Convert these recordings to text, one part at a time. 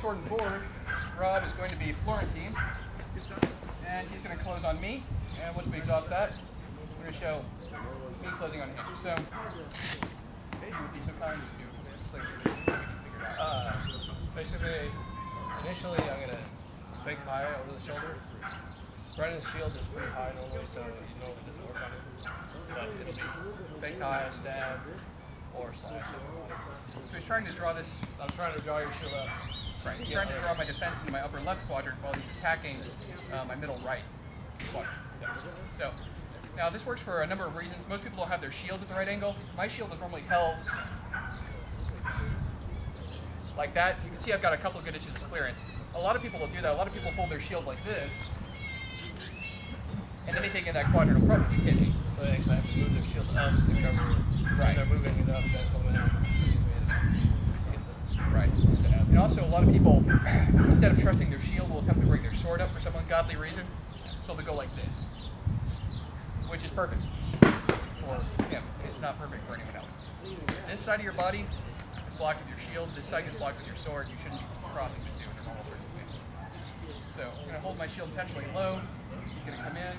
sword and board, Rob is going to be Florentine, and he's going to close on me. And once we exhaust that, we're going to show me closing on him. So, you would be so kind as to explain to me we can figure it out. Basically, initially I'm going to fake high over the shoulder. Brennan's shield is pretty high normally, so you know it doesn't work on it. But it'll be fake high, stab, or slash. So he's trying to draw this. I'm trying to draw your shield up. Right. He's trying to draw my defense into my upper left quadrant while he's attacking my middle right quadrant. So now this works for a number of reasons. Most people don't have their shields at the right angle. My shield is normally held like that. You can see I've got a couple of good inches of clearance. A lot of people will do that. A lot of people hold their shields like this, and anything in that quadrant will probably hit me. So they actually have to move their shield up to cover it. Right. So they're moving it up, then coming out. Right. And also, a lot of people, instead of trusting their shield, will attempt to bring their sword up for some ungodly reason. So they'll go like this, which is perfect for him. It's not perfect for anyone else. This side of your body is blocked with your shield. This side is blocked with your sword. You shouldn't be crossing the two under normal circumstances. So I'm going to hold my shield intentionally low. He's going to come in,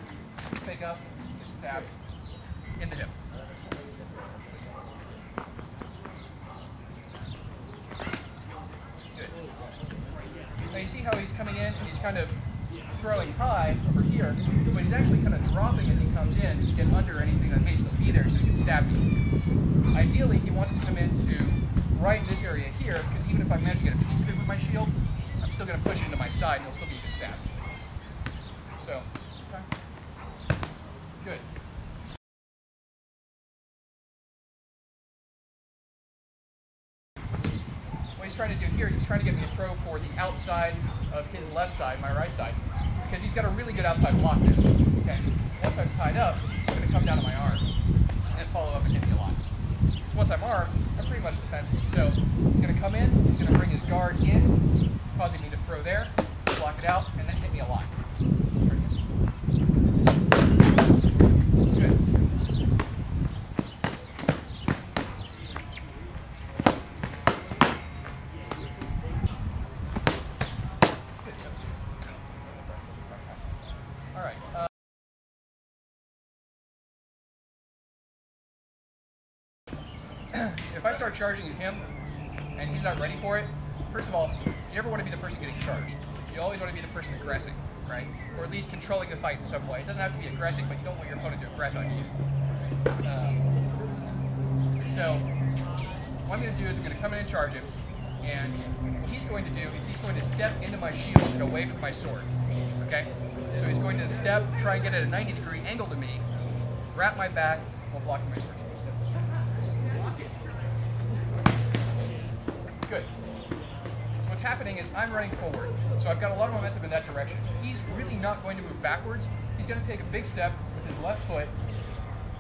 pick up, and stab into him. Now you see how he's coming in and he's kind of throwing high over here, but he's actually kind of dropping as he comes in to get under anything that may still be there so he can stab me. Ideally, he wants to come into right in this area here, because even if I manage to get a piece of it with my shield, I'm still going to push it into my side and he'll still be a good stab. So, okay. Good. What he's trying to do here is he's trying to get me to throw for the outside of his left side, my right side, because he's got a really good outside block there. Okay. Once I'm tied up, he's going to come down to my arm and follow up and hit me a lot. So once I'm armed, I'm pretty much defenseless. So he's going to come in, he's going to bring his guard in, causing me to throw there, block it out, and then hit me a lot. Good. All right. If I start charging at him and he's not ready for it, first of all, you never want to be the person getting charged. You always want to be the person aggressing, right? Or at least controlling the fight in some way. It doesn't have to be aggressive, but you don't want your opponent to aggress on you. So what I'm going to do is I'm going to come in and charge him, and what he's going to do is he's going to step into my shield and away from my sword. Okay? So he's going to step, try and get at a 90-degree angle to me, wrap my back while blocking my sword. Good. What's happening is I'm running forward, so I've got a lot of momentum in that direction. He's really not going to move backwards. He's going to take a big step with his left foot,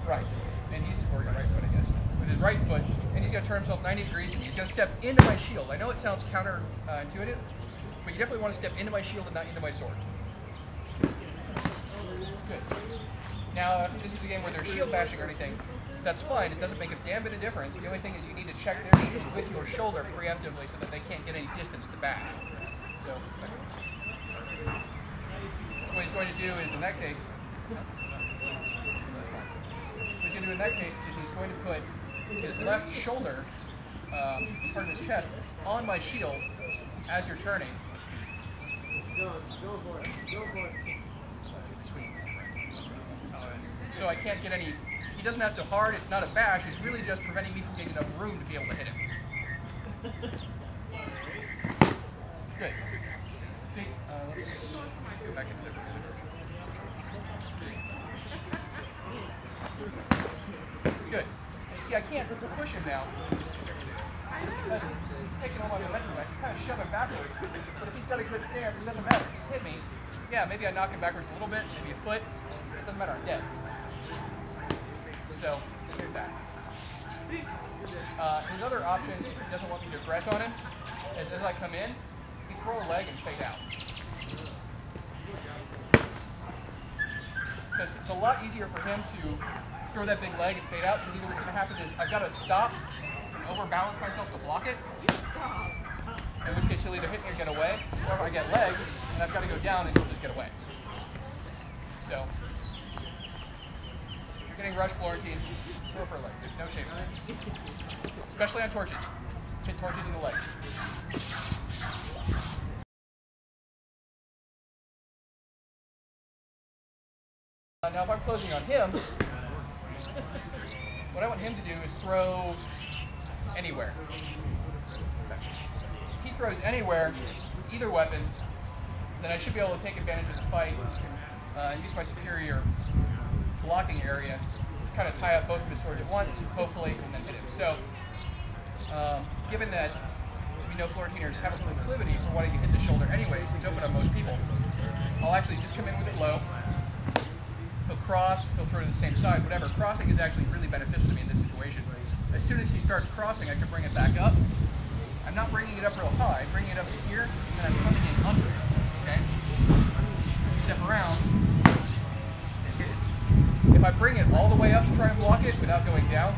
right, and he's, or right foot, I guess, with his right foot, and he's going to turn himself 90 degrees to me. He's going to step into my shield. I know it sounds counterintuitive, but you definitely want to step into my shield and not into my sword. Good. Now, if this is a game where there's shield bashing or anything, that's fine. It doesn't make a damn bit of difference. The only thing is you need to check their shield with your shoulder preemptively so that they can't get any distance to bash. So what he's going to do is, in that case, what he's going to do in that case is he's going to put his left shoulder, part of his chest, on my shield as you're turning. Go for it. Go for it. So I can't get any. He doesn't have to hard, it's not a bash, it's really just preventing me from getting enough room to be able to hit him. Good. See, let's go back into the Good. And see, I can't push him now. Because he's taking all my momentum back. You kind of shove him backwards. But if he's got a good stance, it doesn't matter. He's hit me. Yeah, maybe I knock him backwards a little bit, maybe a foot. It doesn't matter, I'm dead. So, here's that. His other option, if he doesn't want me to aggress on him, is as I come in, he throw a leg and fade out. Because it's a lot easier for him to throw that big leg and fade out, because either what's going to happen is I've got to stop and overbalance myself to block it, in which case he'll either hit me or get away, or if I get leg, and I've got to go down and he'll just get away. So, if you're getting rushed, Florentine, throw for a leg. There's no shame in it. Especially on torches. Hit torches in the leg. Now if I'm closing on him, what I want him to do is throw anywhere. If he throws anywhere, either weapon, then I should be able to take advantage of the fight, use my superior blocking area, kind of tie up both of his swords at once, hopefully, and then hit him. So, given that we know Florentiners have a proclivity for wanting to hit the shoulder anyways, he's open on most people, I'll actually just come in with it low. He'll cross, he'll throw to the same side, whatever. Crossing is actually really beneficial to me in this situation. As soon as he starts crossing, I can bring it back up. I'm not bringing it up real high, I'm bringing it up to here, and then I'm coming in under it, okay? Step around, and hit it. If I bring it all the way up and try and block it without going down,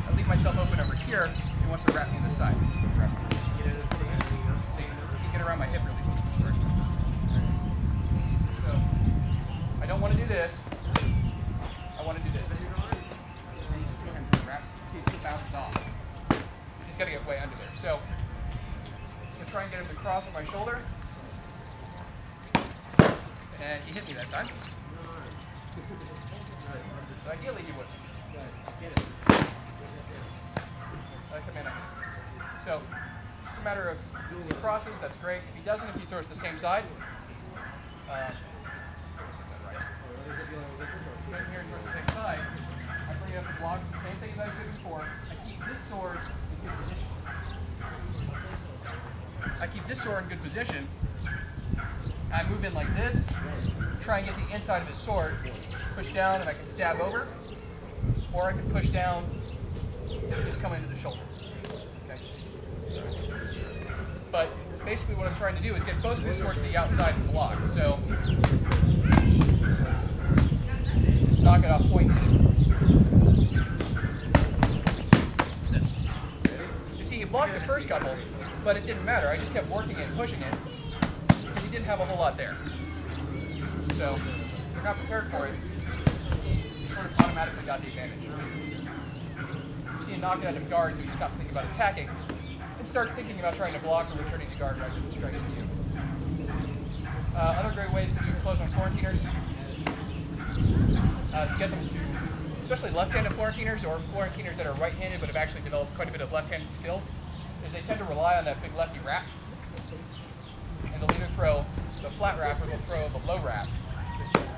I leave myself open over here if he wants to wrap me in the side. See, he can get around my hip really easy. So, I don't want to do this. I want to do this. And you see him wrap. See, it still bounces off. He's got to get way under there. So, I'm going to try and get him to cross with my shoulder. And he hit me that time. But ideally, he wouldn't. I come in, I hit him. So, just a matter of if he crosses, that's great. If he doesn't, if he throws the same side, right here towards the same side, I bring it up the block, the same thing as I did before. I keep this sword in good position. I keep this sword in good position. I move in like this, try and get the inside of his sword, push down, and I can stab over, or I can push down and just come into the shoulder. Okay. But basically what I'm trying to do is get both of his swords to the outside and block. So just knock it off point. You see, he blocked the first couple, but it didn't matter. I just kept working it and pushing it, because he didn't have a whole lot there. So if you're not prepared for it, you sort of automatically got the advantage. You see him knock it out of guard, so he stops thinking about attacking and starts thinking about trying to block or returning to guard rather than striking you. Other great ways to close on Florentiners is to get them to, especially left-handed Florentiners or Florentiners that are right-handed but have actually developed quite a bit of left-handed skill, is they tend to rely on that big lefty wrap. And they'll either throw the flat wrap or they'll throw the low wrap,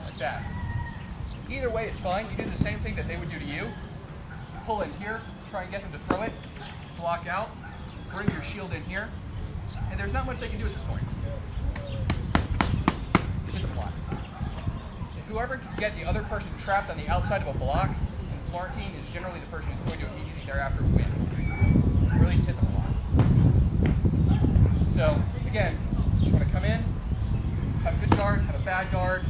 like that. Either way is fine. You do the same thing that they would do to you. Pull in here, try and get them to throw it, block out, bring your shield in here, and there's not much they can do at this point. Just hit the block. So whoever can get the other person trapped on the outside of a block, and Florentine is generally the person who's going to immediately thereafter win, or at least hit the block. So again, just want to come in, have a good guard, have a bad guard,